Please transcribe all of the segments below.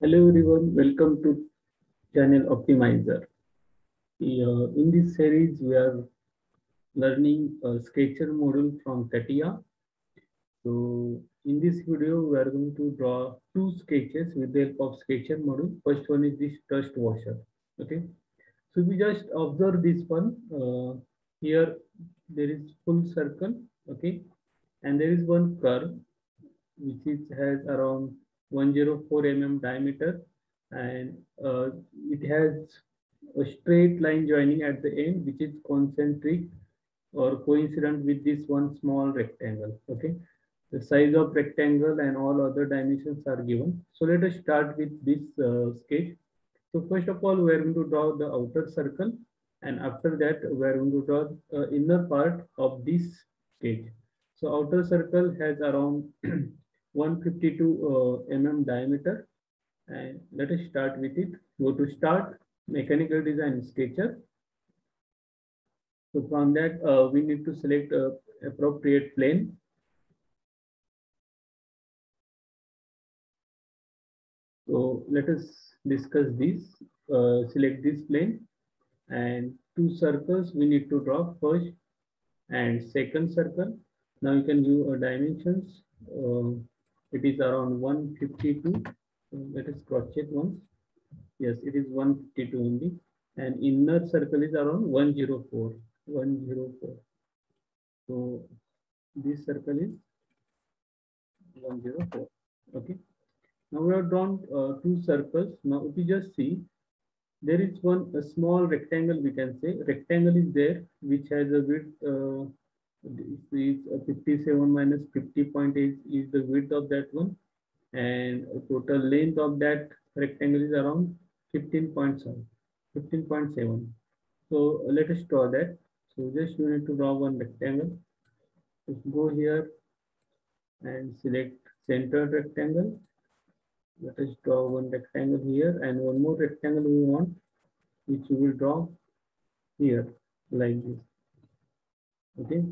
Hello everyone, welcome to channel Optimizer. In this series, we are learning a Sketcher module from CATIA. So in this video, we are going to draw two sketches with the help of Sketcher module. First one is this dust washer. Okay, so we just observe this one. Here there is full circle. Okay, and there is one curve which has around 104 diameter, and it has a straight line joining at the end which is concentric or coincident with this one small rectangle. Okay, the size of rectangle and all other dimensions are given. So let us start with this sketch. So first of all, we are going to draw the outer circle, and after that we are going to draw inner part of this sketch. So outer circle has around 152 diameter, and let us start with it. Go to start, mechanical design, sketcher. So from that, we need to select appropriate plane. So let us discuss this. Select this plane, and two circles we need to draw, first and second circle. Now you can view dimensions. It is around 152. Let us cross check once. Yes, it is 152 only. And inner circle is around 104. 104. So this circle is 104. Okay. Now we have drawn two circles. Now if you just see, there is one a small rectangle, we can say. Rectangle is there, which has a width, this is 57 minus 50.8 is the width of that one. And total length of that rectangle is around 15.7. 15.7. So let us draw that. So just you need to draw one rectangle. Just go here and select centered rectangle. Let us draw one rectangle here, and one more rectangle we want, which we will draw here like this. Okay.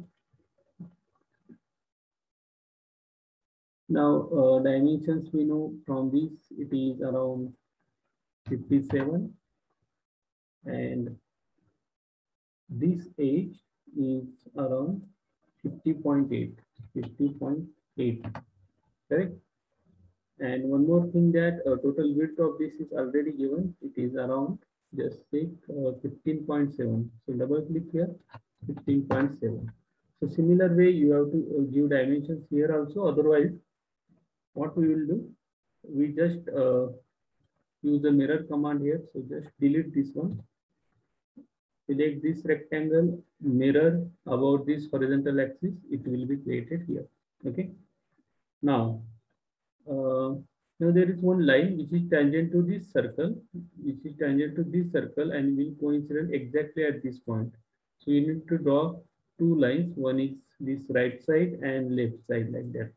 Now dimensions we know from this, it is around 57, and this edge is around 50.8. 50.8, correct? And one more thing, that total width of this is already given. It is around, just say 15.7. So double click here, 15.7. So similar way you have to give dimensions here also. Otherwise, what we will do, we just use the mirror command here. So just delete this one. Select this rectangle, mirror about this horizontal axis. It will be created here. Okay. Now, now there is one line which is tangent to this circle, and will coincide exactly at this point. So you need to draw two lines. One is this right side and left side, like that.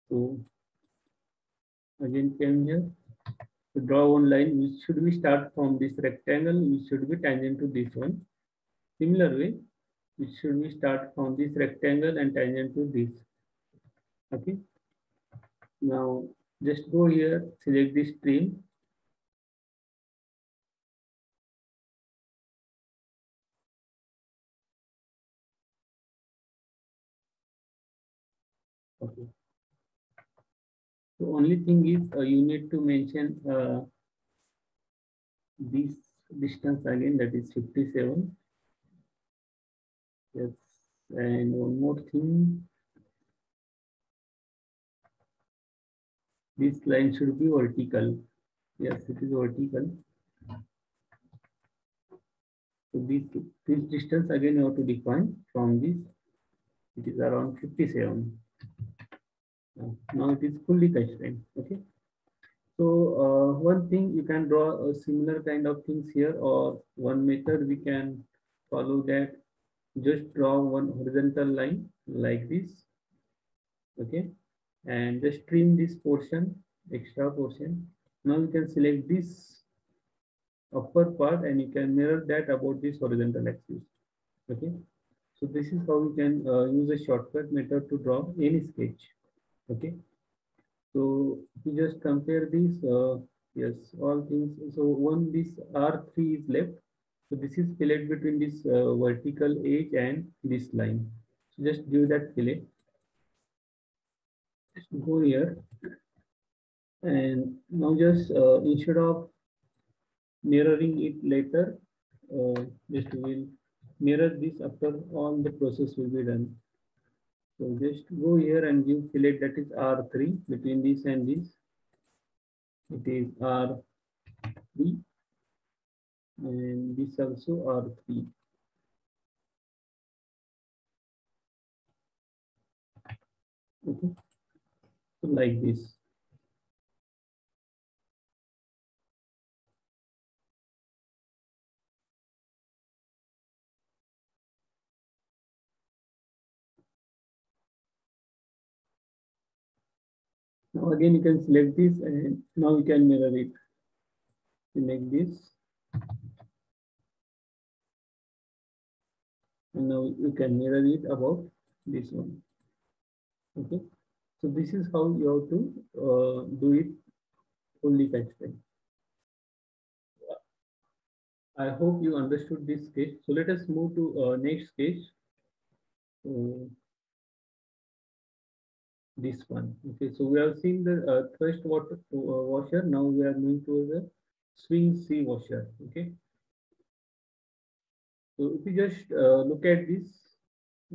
So again came here to draw one line. Which should we start from this rectangle? Which should be tangent to this one. Similar way, which should we start from this rectangle and tangent to this. Okay. Now just go here, select this trim. Okay. The only thing is you need to mention this distance again, that is 57. Yes, and one more thing, this line should be vertical. Yes, it is vertical. So this distance again you have to define from this. It is around 57. Now it is fully constrained. Okay. So one thing, you can draw a similar kind of things here, or one method we can follow, that just draw one horizontal line like this. Okay, and just trim this portion, extra portion. Now you can select this upper part, and you can mirror that about this horizontal axis. Okay, so this is how you can use a shortcut method to draw any sketch. Okay, So if you just compare these, yes, all things. So one, this R3 is left. So this is fillet between this vertical edge and this line. So just give that fillet. Just go here, and now just instead of mirroring it later, just will mirror this after all the process will be done. So just go here and give fillet, that is R3 between this and this. It is R3, and this also R3. Okay, so like this. Now again you can select this, and now you can mirror it. Select this, and now you can mirror it above this one. Okay, so this is how you have to do it fully textile. I hope you understood this sketch. So let us move to next sketch. So this one. Okay, so we have seen the thrust water washer. Now we are moving to the swing sea washer. Okay, so if you just look at this,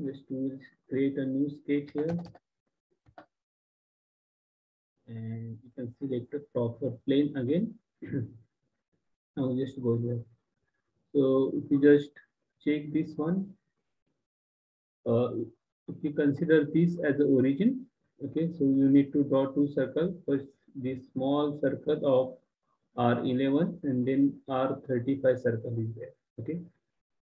just we will create a new sketch here, and you can select a proper plane again. Now just go here. So if you just check this one, uh, if you consider this as the origin, okay, so you need to draw two circles. First, this small circle of R11, and then R35 circle is there. Okay,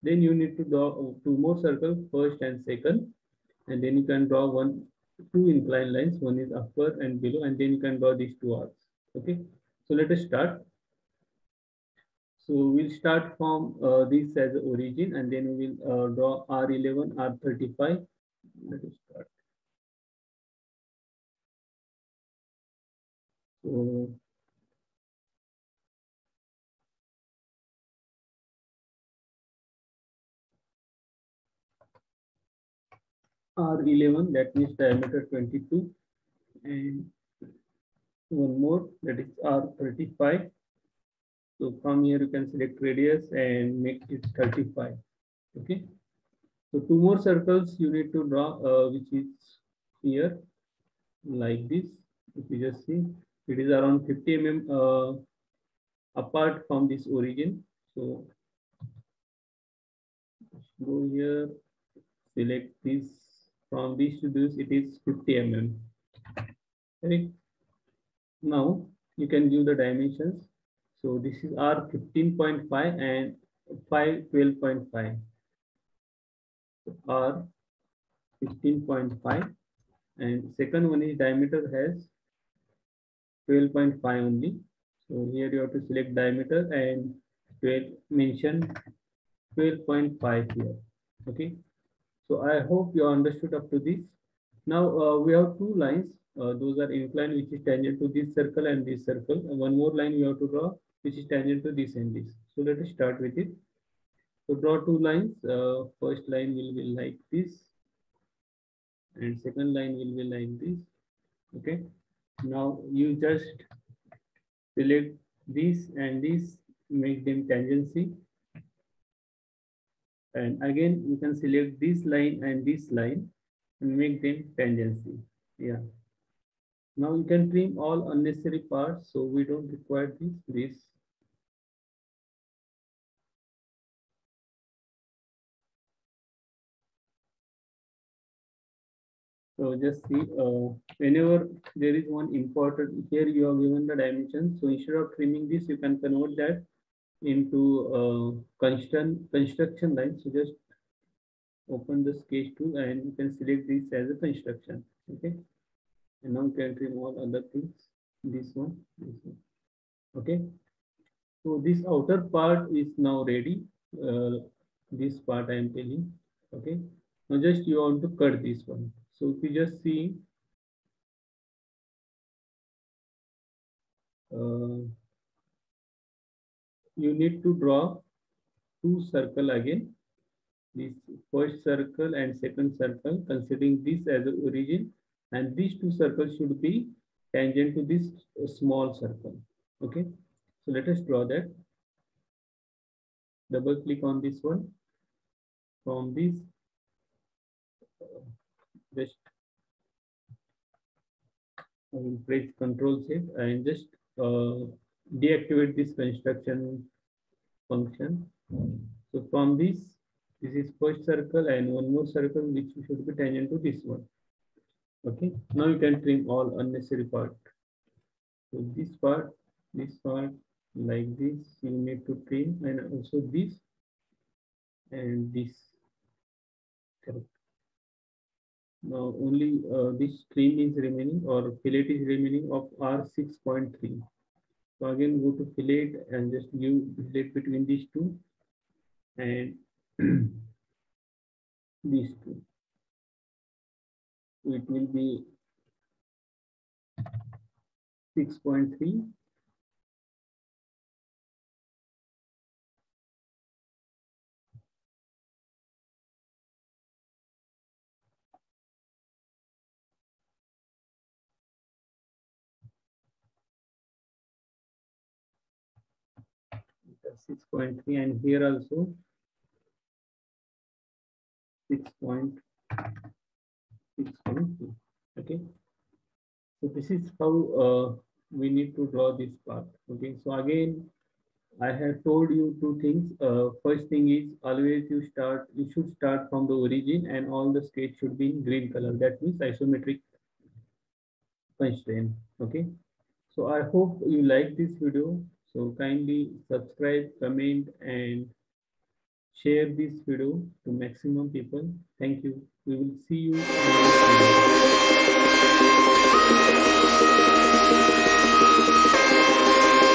then you need to draw two more circles, first and second, and then you can draw two inclined lines. One is upper and below, and then you can draw these two arcs. Okay, so let us start. So we'll start from this as the origin, and then we will draw R11, R35. Let us start. So R11, that means diameter 22, and one more, that is R35. So from here you can select radius and make it 35. Okay. So two more circles you need to draw, which is here like this. If you just see, it is around 50 mm apart from this origin. So go here, select this. From this to this, it is 50 mm. Right. Now you can give the dimensions. So this is R 15.5 and 5 12.5. R 15.5, and second one is diameter has 12.5 only. So here you have to select diameter and 12, mention 12.5 here. Okay. So I hope you understood up to this. Now we have two lines. Those are inclined, which is tangent to this circle and this circle. And one more line you have to draw, which is tangent to this and this. So let us start with it. So draw two lines. First line will be like this, and second line will be like this. Okay. Now you just select this and this, make them tangency. And again, you can select this line and this line and make them tangency. Yeah. Now you can trim all unnecessary parts. So we don't require this. So just see, whenever there is one important, here you have given the dimensions. So instead of trimming this, you can convert that into construction line. So just open the sketch tool and you can select this as a construction. Okay. And now you can trim all other things. This one, this one. Okay. So this outer part is now ready. This part I am telling. Okay. Now just you want to cut this one. So if you just see, you need to draw two circle again. This first circle and second circle, considering this as the origin, and these two circles should be tangent to this small circle. Okay, so let us draw that. Double click on this one. From this, just I will press Control Shift and just deactivate this construction function. So from this is first circle and one more circle which should be tangent to this one. Okay, now you can trim all unnecessary part. So this part, like this, you need to trim, and also this and this. Correct. Now only this trim is remaining, or fillet is remaining of R6.3. So again go to fillet and just give fillet between these two and these two. So it will be 6.3. That's 6.3, and here also 6.2. Okay, so this is how we need to draw this part. Okay, so again I have told you two things. First thing is always you should start from the origin, and all the sketch should be in green color. That means isometric constraint. Okay, so I hope you like this video. So kindly subscribe, comment, and share this video to maximum people. Thank you. We will see you in the next video.